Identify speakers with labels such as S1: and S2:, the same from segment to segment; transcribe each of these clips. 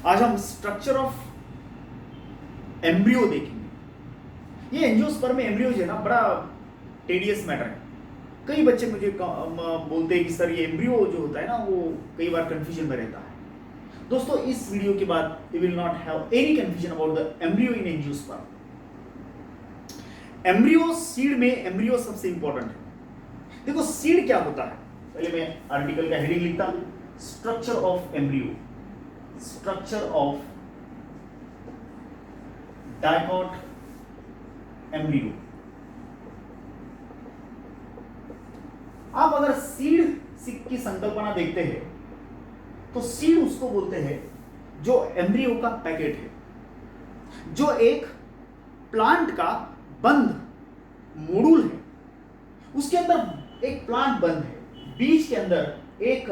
S1: आज हम structure of embryo देखेंगे। ये एंजियोस्पर्म में एम्ब्रियो जो है ना बड़ा टेडियस मैटर है। कई बच्चे मुझे बोलते हैं कि सर ये एम्ब्रियो जो होता है ना वो कई बार कंफ्यूजन में रहता है। दोस्तों इस वीडियो के बाद you will not have any confusion about the embryo in angiosperm. Embryo seed में एम्ब्रियो सबसे इंपॉर्टेंट है। देखो सीड क्या होता है, पहले मैं आर्टिकल का हेडिंग लिखता हूं, structure of embryo, structure of dicot embryo. आप अगर सीड की संकल्पना देखते हैं तो सीड उसको बोलते हैं जो एम्ब्रियो का पैकेट है, जो एक प्लांट का बंद मॉड्यूल है। उसके अंदर एक प्लांट बंद है, बीज के अंदर एक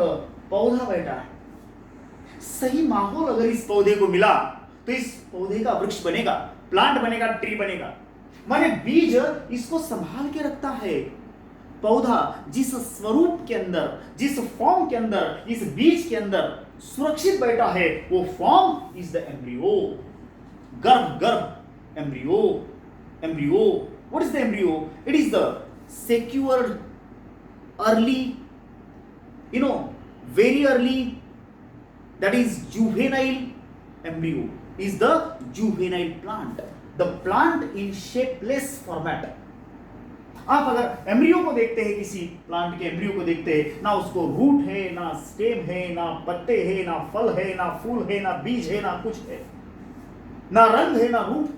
S1: पौधा बैठा है। सही माहौल अगर इस पौधे को मिला तो इस पौधे का वृक्ष बनेगा, प्लांट बनेगा, ट्री बनेगा। माने बीज इसको संभाल के रखता है। पौधा जिस स्वरूप के अंदर, जिस फॉर्म के अंदर इस बीज के अंदर सुरक्षित बैठा है वो फॉर्म इज द एम्ब्रियो। गर्भ embryo. Embryo, what is the embryo? It is the secured early, very early, that is juvenile embryo is the juvenile plant, the plant in shapeless format. आप अगर एम्ब्रियो को देखते हैं, किसी plant के embryo को देखते हैं, ना उसको रूट है, ना स्टेम है, ना पत्ते है, ना फल है, ना फूल है, ना बीज है, ना कुछ है, ना रंग है, ना रूप।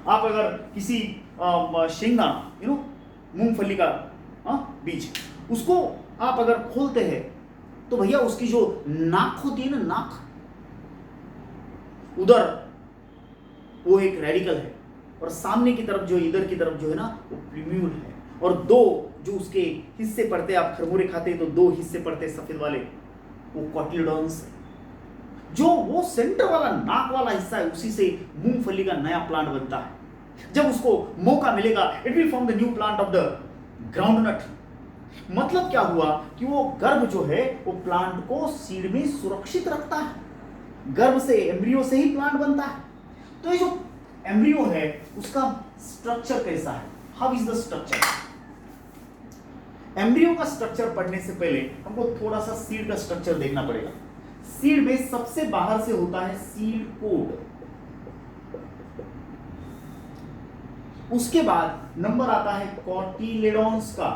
S1: आप अगर किसी शेंगा मूंगफली का बीज, उसको आप अगर खोलते हैं तो भैया उसकी जो नाक होती है ना, नाक, उधर वो एक रेडिकल है और सामने की तरफ जो इधर की तरफ जो है ना वो प्लूम्यूल है। और दो जो उसके हिस्से पड़ते हैं, आप खरबूरे खाते हैं तो दो हिस्से पड़ते हैं सफेद वाले, वो कॉटिलिडॉन्स है। जो वो सेंटर वाला नाक वाला हिस्सा है उसी से मूंगफली का नया प्लांट बनता है। जब उसको मौका मिलेगा it will form the new plant of the groundnut. मतलब क्या हुआ कि वो गर्भ जो है वो प्लांट को सीड में सुरक्षित रखता है। गर्भ से, एम्ब्रियो से ही प्लांट बनता है। तो ये जो एम्ब्रियो है उसका स्ट्रक्चर कैसा है? How is the structure? Embryo का स्ट्रक्चर पढ़ने से पहले हमको थोड़ा सा सीड का स्ट्रक्चर देखना पड़ेगा। सीड में सबसे बाहर से होता है सीड कोड, उसके बाद नंबर आता है कॉटिलेडॉन्स का,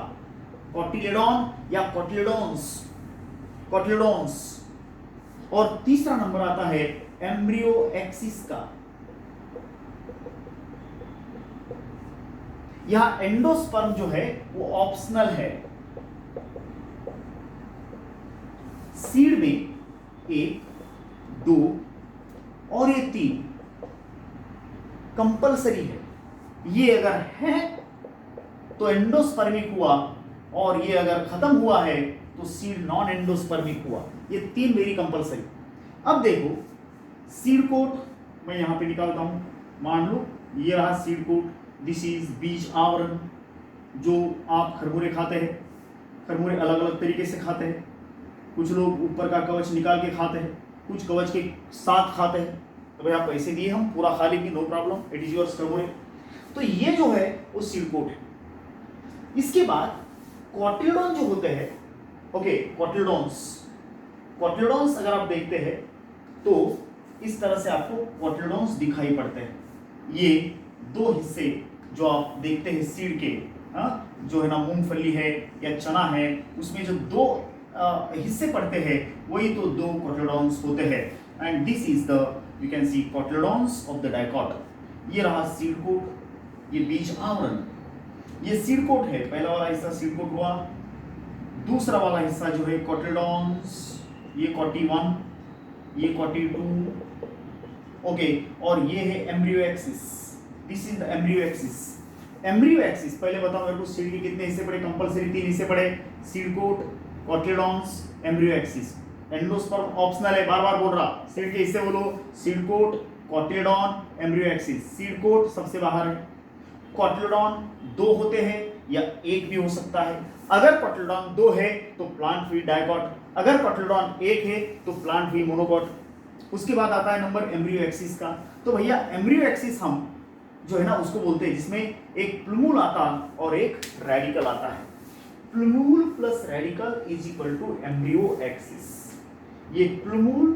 S1: कॉटिलेडॉन या कॉटिलेडॉन्स, कॉटिलेडॉन्स, और तीसरा नंबर आता है एम्ब्रियो एक्सिस का। यहां एंडोस्पर्म जो है वो ऑप्शनल है। सीड में 1, 2 और ये 3 कंपलसरी है। ये अगर है तो एंडोस्पर्मिक हुआ, और ये अगर खत्म हुआ है तो सीड नॉन एंडोस्पर्मिक हुआ। ये 3 वेरी कंपलसरी। अब देखो सीड कोट मैं यहां पे निकालता हूं। मान लो ये रहा सीड कोट, दिस इज बीज आवरण। जो आप खरबूरे खाते हैं, खरबूरे अलग अलग तरीके से खाते हैं। कुछ लोग ऊपर का कवच निकाल के खाते हैं, कुछ कवच के साथ खाते हैं। तो भाई आप पैसे दिए, हम पूरा खा लेंगे, no problem, it is yours खरबूरे। तो ये जो है वो सीड कोट है। इसके बाद कॉटिलेडॉन जो होते हैं, ओके, कॉटिलेडॉन्स, कॉटिलेडॉन्स अगर आप देखते हैं तो इस तरह से आपको कॉटिलेडॉन्स दिखाई पड़ते हैं। ये 2 हिस्से जो आप देखते हैं सीड के, जो है ना मूंगफली है या चना है, उसमें जो 2 हिस्से पड़ते हैं वही तो 2 कॉटिलेडॉन्स होते हैं। And this is the, you can see, cotyledons of the dicot. ये रहा सीड कोट, ये बीज आवरण, ये सीड कोट है। पहला वाला हिस्सा सीड कोट हुआ, दूसरा वाला हिस्सा जो है कॉटिलेडॉन्स, ये कॉटी 1, ये कॉटी 2, ओके, और ये है embryo axis, this is the embryo axis. Embryo axis पहले बताओ मेरे को, सीड के कितने हिस्से पड़े? कंपलसरी 3 हिस्से पड़े, seed coat, cotyledons, embryo axis. Endosperm optional है, बार बार बोल रहा, सीड के हिस्से बोलो, seed coat, cotyledon, embryo axis. Seed coat सबसे बाहर है, कॉटिलेडॉन 2 होते हैं या 1 भी हो सकता है। अगर कॉटिलेडॉन 2 है तो प्लांट हुई डायकॉट, अगर कॉटिलेडॉन 1 है तो प्लांट हुई मोनोकॉट। उसके बाद आता है नंबर एम्ब्रियो एक्सिस का। तो भैया एम्ब्रियो एक्सिस हम जो है ना उसको बोलते हैं जिसमें एक प्लूमूल आता और एक रेडिकल आता है। Plumule plus radicle is equal to embryo axis. ये plumule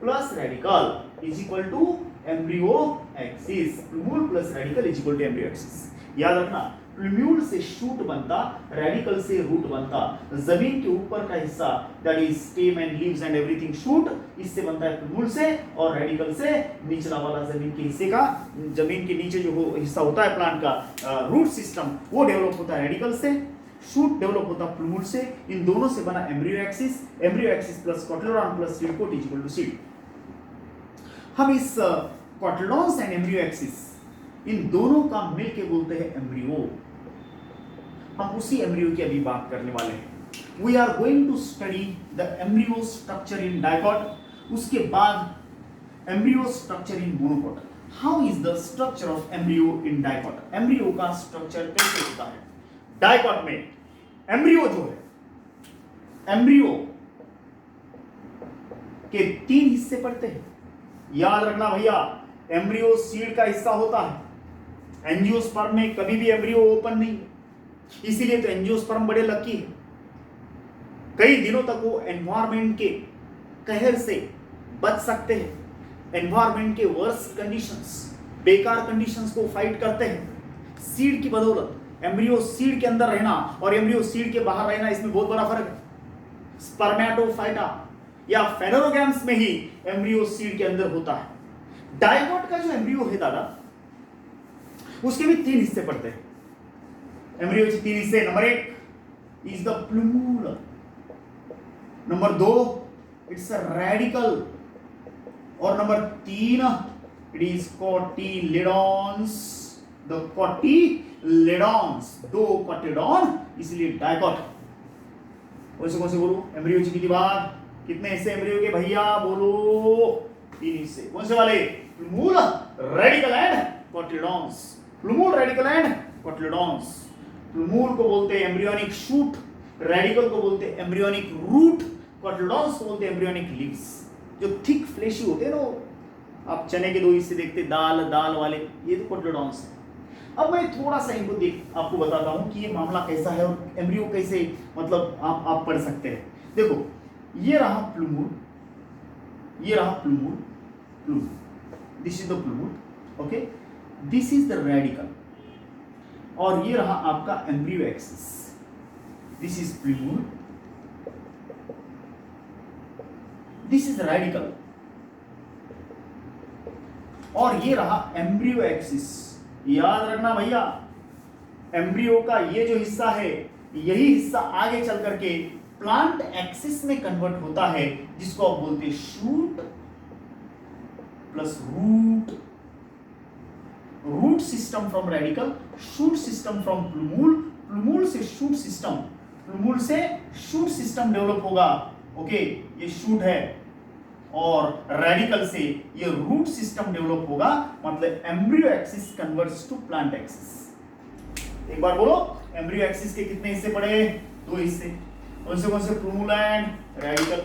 S1: plus radicle is equal to embryo axis. Plumule plus radicle is equal to embryo axis. याद रखना, प्लूम्यूल से शूट बनता, रेडिकल से रूट बनता। जमीन के ऊपर का हिस्सा that is stem and leaves and everything shoot, इससे बनता है प्लूम्यूल से, और रेडिकल से निचला वाला जमीन के हिस्से का, जमीन के नीचे जो हिस्सा होता है प्लांट का रूट सिस्टम, वो डेवलप होता है रेडिकल से, शूट डेवलप होता है प्लूम्यूल से। इन दोनों से बना embryo axis. Embryo axis plus cotyledon plus seed coat is equal to seed. हम इस कोटिलेडॉन्स एंड एम्ब्रियो एक्सिस इन दोनों का मिलके बोलते हैं एम्ब्रियो। हम उसी एम्ब्रियो की अभी बात करने वाले हैं। We are going to study the embryo structure in dicot, उसके बाद embryo structure in monocot. How is the structure of embryo in dicot? Embryo का स्ट्रक्चर कैसे होता है डाइकोट में? एम्ब्रियो जो है, एम्ब्रियो के 3 हिस्से पड़ते हैं। याद रखना भैया, एम्ब्रियो सीड का हिस्सा होता है। एंजियोस्पर्म में कभी भी एम्ब्रियो ओपन नहीं, इसीलिए तो एंजियोस्पर्म बड़े लकी है। कई दिनों तक वो एनवायरमेंट के कहर से बच सकते हैं। एनवायरमेंट के वर्स कंडीशंस, बेकार कंडीशंस को फाइट करते हैं सीड की बदौलत। एम्ब्रियो सीड के अंदर रहना और एम्ब्रियो सीड के बाहर रहना, इसमें बहुत बड़ा फर्क है। स्पर्मेटोफाइटा या फेनोरोगैम्स में ही एम्ब्रियो सीड के अंदर होता है। डाइकोट का जो एम्ब्रियो है दादा, उसके भी 3 हिस्से पड़ते हैं। एम्ब्रियो के 3 हिस्से। Number 1 is the plumule, number 2 it's a radical, और नंबर 3 इट इज कोटिलेडॉन्स। द कोटिलेडॉन्स, 2 कोटिलेडॉन, इसलिए डाइकोट। कौन से बोलो? एम्ब्रियो की बात, कितने हिस्से एम्ब्रियो के भैया बोलो? 3 हिस्से। कौन से वाले? Plumule, radicle and cotyledons. Plumule, radicle and cotyledons. Plumule को बोलते हैं एम्ब्रियोनिक शूट, रेडिकल को बोलते हैं एम्ब्रियोनिक रूट, कोटिलेडॉन्स को बोलते हैं एम्ब्रियोनिक लीव्स। जो थिक फ्लेशी होते हैं ना, आप चने के 2 हिस्से देखते, दाल वाले, ये तो कोटिलेडॉन्स है। अब मैं थोड़ा सा इनको आपको बताता हूं कि ये मामला कैसा है और एम्ब्रियो कैसे मतलब आप पढ़ सकते हैं। देखो, ये रहा प्लूमूल, ये रहा plumule, this is the plumule, okay, this is the radical, और ये रहा आपका embryo axis. This is plumule, this is radical, और ये रहा एम्ब्रियो एक्सिस। याद रखना भैया, एम्ब्रियो का ये जो हिस्सा है, यही हिस्सा आगे चल करके प्लांट एक्सिस में कन्वर्ट होता है, जिसको आप बोलते हैं shoot plus root. Root system from radicle, shoot system from plumule, plumule से शूट सिस्टम, प्लूमूल से शूट सिस्टम डेवलप होगा। ओके, ये शूट है, और रेडिकल से ये रूट सिस्टम डेवलप होगा। मतलब embryo axis converts to plant axis. एक बार बोलो, एम्ब्रियो एक्सिस के कितने हिस्से पड़े? 2 हिस्से। कौन से? Plumule and radicle.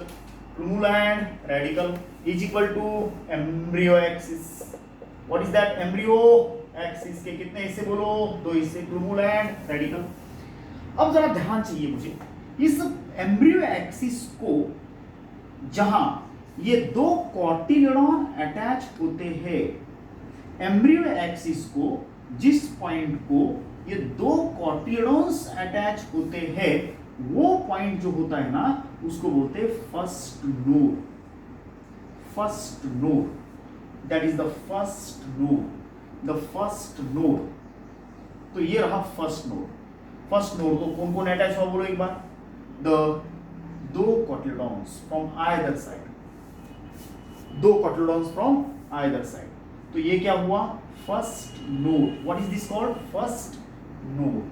S1: Plumule and radicle is equal to embryo axis. What is that? Embryo axis के कितने हिस्से बोलो? 2 हिस्से, प्लूमूल एंड रेडिकल। अब जरा ध्यान चाहिए मुझे, इस एम्ब्रियो एक्सिस को जहां ये 2 कोटिलेडॉन अटैच होते हैं, एम्ब्रियो एक्सिस को जिस पॉइंट को ये 2 कोटिलेडॉन्स अटैच होते हैं, वो पॉइंट जो होता है ना, उसको बोलते हैं first node. First node, that is the first node, the first node. तो ये रहा फर्स्ट नोड। फर्स्ट नोड को कौन कौन अटैच हुआ बोलो एक बार? The 2 cotyledons from either side, 2 cotyledons from either side. तो ये क्या हुआ? First node. What is this called? First node.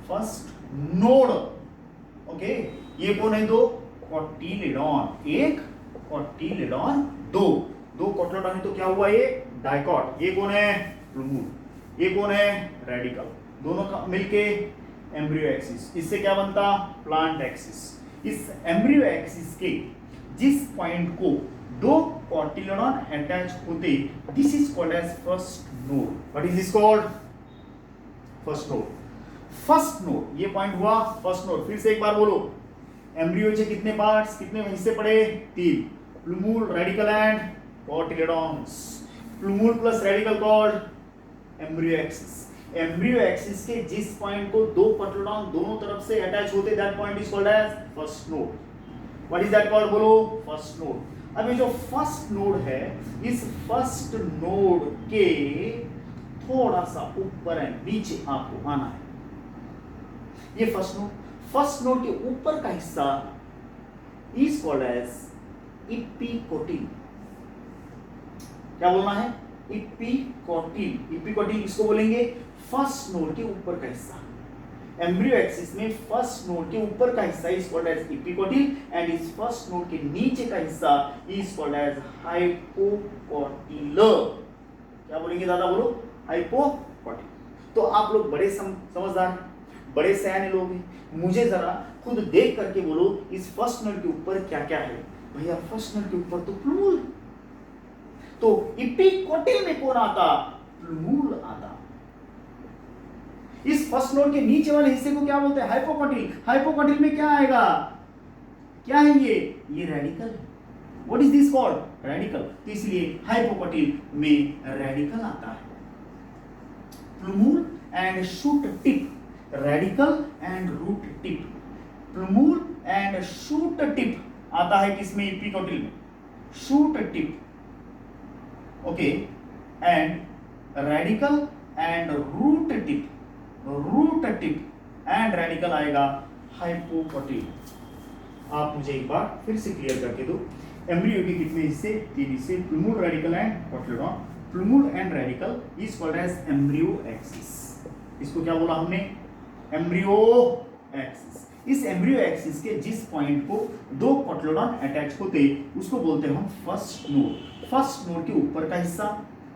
S1: First node, okay. ये कौन है? 2 कोटिलेडॉन, 1 कोटिलेडॉन, 2 कोटिलेडॉन है, तो क्या हुआ? ये डाइकोट। ये कौन है? प्लूमूल। ये कौन है? रेडिकल। दोनों का मिलके एम्ब्रियो एक्सिस। इससे क्या बनता? Plant axis. इस एम्ब्रियो एक्सिस के जिस पॉइंट को दो कॉटिलिडॉन अटैच होते, this is called as first node. What is this called? First node. First node, ये पॉइंट हुआ फर्स्ट नोड. फिर से एक बार बोलो, एम्ब्रियो के कितने पार्ट्स, कितने हिस्से पड़े? 3. Plumule, radicle and cotyledons. Plumule plus radical called embryo axis. Embryo axis के जिस पॉइंट को दो कॉटिलिडॉन दोनों तरफ से अटैच होते, that point is called as first node. What is that called? बोलो, फर्स्ट नोड. अब ये जो फर्स्ट नोड है, इस फर्स्ट नोड के थोड़ा सा ऊपर है, नीचे आपको आना है. ये फर्स्ट नोड के ऊपर का हिस्सा इज कॉल्ड एज इपिकोटिल. क्या बोलना है? इपिकोटिल. इपिकोटिल किसको बोलेंगे? फर्स्ट नोड के ऊपर का हिस्सा. एम्ब्रियो एक्सिस में फर्स्ट नोड के ऊपर का हिस्सा इज कॉल्ड एज इपिकोटिल एंड इस फर्स्ट नोड के नीचे का हिस्सा इज कॉल्ड एज हाइपोकोटिल. क्या बोलेंगे दादा? बोलो, हाइपोकोटिल. तो आप लोग बड़े समझदार, बड़े सयाने लोग हैं. मुझे जरा खुद देख करके बोलो, इस फर्स्ट नोड के ऊपर क्या क्या है? भैया फर्स्ट नोड के ऊपर तो प्लूमूल. तो इपिकोटिल में कौन आता? प्लूमूल आता. इस फर्स्ट नोड के नीचे वाले हिस्से को क्या बोलते हैं? हाइपोकोटिल. हाइपोकोटिल में क्या आएगा? क्या है ये रेडिकल है. What is this called? Radicle. तो इसलिए हाइपोकोटिल में रेडिकल आता है. Plumule and shoot tip, radicle and root tip. Plumule and shoot tip आता है किसमें? इपिकोटिल में. Shoot tip, okay, and radicle and root tip. Root tip and radicle आएगा हाइपोकोटिल. आप मुझे एक बार फिर से क्लियर करके दो. एम्ब्रियो के कितने हिस्से? 3 हिस्से. Plumule, radicle and cotyledon. Plumule and radicle is called as embryo axis. इसको क्या बोला हमने? Embryo axis. इस एम्ब्रियो एक्सिस के जिस पॉइंट को दो कॉटिलिडॉन अटैच होते, उसको बोलते हैं हम फर्स्ट नोड. फर्स्ट नोड के ऊपर का हिस्सा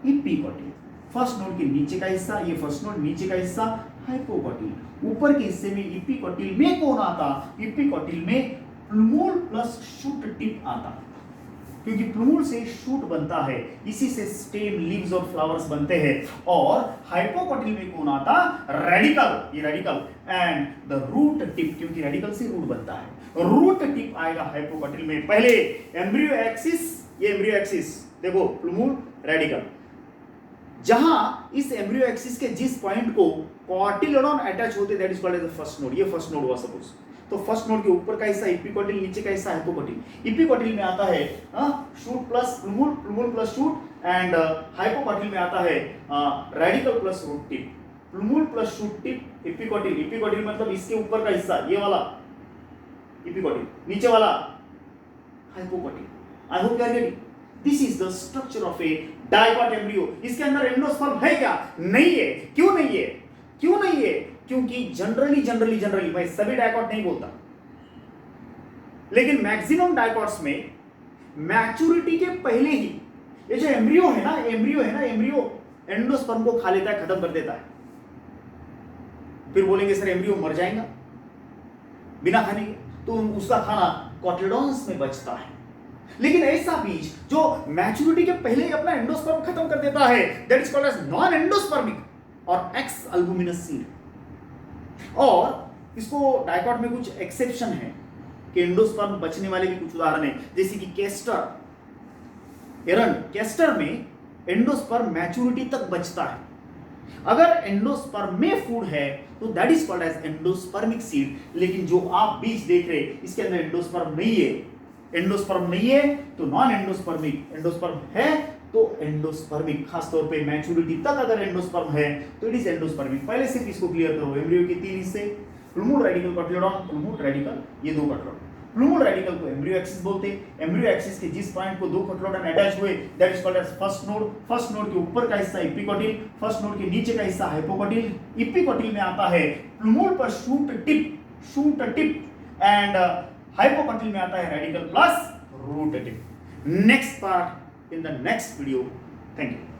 S1: इपिकोटिल. फर्स्ट नोड के नीचे का हिस्सा, ये फर्स्ट नोड, नीचे का हिस्सा हाइपोकोटिल. ऊपर के हिस्से में इपिकोटिल में कौन आता? इपिकोटिल में प्लूमूल प्लस शूट टिप आता, क्योंकि प्लूमूल से शूट बनता है, इसी से स्टेम, लीव्स और फ्लावर्स बनते हैं. और हाइपोकोटिल में कौन आता? रेडिकल. ये radicle and the root tip, क्योंकि रेडिकल से रूट बनता है. रूट टिप आएगा हाइपोकोटिल में. पहले एम्ब्रियो एक्सिस, ये एम्ब्रियो एक्सिस देखो, प्लूमूल, रेडिकल. जहां इस एम्ब्रियो एक्सिस के जिस पॉइंट को कॉटिलिडॉन अटैच होते, that is called as the first node. ये फर्स्ट नोड हुआ सपोज. तो फर्स्ट नोड के ऊपर का हिस्सा इपिकोटिल, नीचे का हिस्सा हाइपोकोटिल. इपिकोटिल में आता है shoot plus plumule, plumule plus shoot and hypocotyl में आता है radicle plus root tip. Plumule plus shoot tip epicotyl. Epicotyl मतलब इसके ऊपर का हिस्सा, ये वाला इपिकोटिल, नीचे वाला hypocotyl. I hope you are getting. This is the structure of a dicot embryo. इसके अंदर एंडोस्पर्म है क्या? नहीं है. क्यों नहीं है? क्यों नहीं है? क्योंकि जनरली मैं सभी डाइकोट नहीं बोलता, लेकिन मैक्सिमम डाइकोट्स में मैच्योरिटी के पहले ही ये जो एम्ब्रियो है ना, एम्ब्रियो एंडोस्पर्म को खा लेता है, खत्म कर देता है. फिर बोलेंगे सर एम्ब्रियो मर जाएगा बिना खाने के, तो उसका खाना कॉटिलिडॉन्स में बचता है. लेकिन ऐसा बीज जो मैच्योरिटी के पहले ही अपना एंडोस्पर्म खत्म कर देता है, that is called as non endospermic और एक्स अल्बुमिनस सीड. और इसको डाइकोट में कुछ एक्सेप्शन है कि एंडोस्पर्म बचने वाले भी कुछ उदाहरण है, जैसे कि कैस्टर, एरन. कैस्टर में एंडोस्पर्म मैच्योरिटी तक बचता है. अगर एंडोस्पर्म में फूड है तो that is called as endospermic seed. लेकिन जो आप बीज देख रहे हैं इसके अंदर एंडोस्पर्म नहीं है, तो नॉन एंडोस्पर्मिक. एंडोस्पर्म है तो एंडोस्पर्मिक. खासतौर पे मैच्योरिटी तक अगर एंडोस्पर्म है तो इट इज एंडोस्पर्मिक. पहले सिर्फ इसको क्लियर करो. एम्ब्रियो के 3 हिस्से, plumule, radicle, cotyledon. Plumule, radicle, ये 2 कॉटिलिडॉन. प्लूमूल रेडिकल को एम्ब्रियो एक्सिस बोलते हैं. एम्ब्रियो एक्सिस के जिस पॉइंट को 2 कॉटिलिडॉन अटैच हुए, that is called as first node. First node के ऊपर का हिस्सा इपिकोटिल, फर्स्ट नोड के नीचे का हिस्सा हाइपोकोटिल. इपिकोटिल में आता है प्लूमूल पर शूट टिप एंड हाइपोकोटिल में आता है radicle plus root tip. Next part in the next video. Thank you.